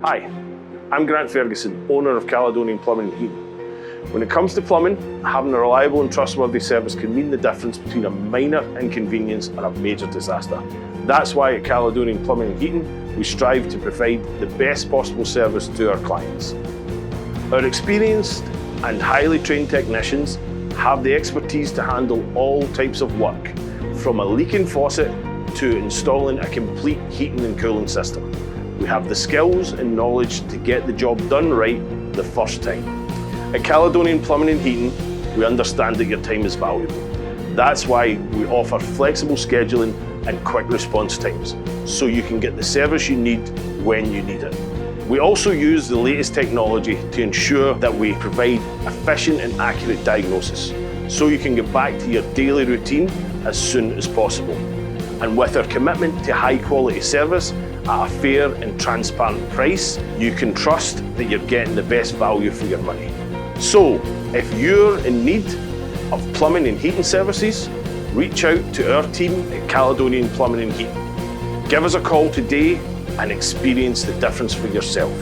Hi, I'm Grant Ferguson, owner of Caledonian Plumbing Heating. When it comes to plumbing, having a reliable and trustworthy service can mean the difference between a minor inconvenience and a major disaster. That's why at Caledonian Plumbing Heating, we strive to provide the best possible service to our clients. Our experienced and highly trained technicians have the expertise to handle all types of work, from a leaking faucet to installing a complete heating and cooling system. We have the skills and knowledge to get the job done right the first time. At Caledonian Plumbing and Heating, we understand that your time is valuable. That's why we offer flexible scheduling and quick response times, so you can get the service you need when you need it. We also use the latest technology to ensure that we provide efficient and accurate diagnosis, so you can get back to your daily routine as soon as possible. And with our commitment to high quality service at a fair and transparent price, you can trust that you're getting the best value for your money. So, if you're in need of plumbing and heating services, reach out to our team at Caledonian Plumbing and Heating. Give us a call today and experience the difference for yourself.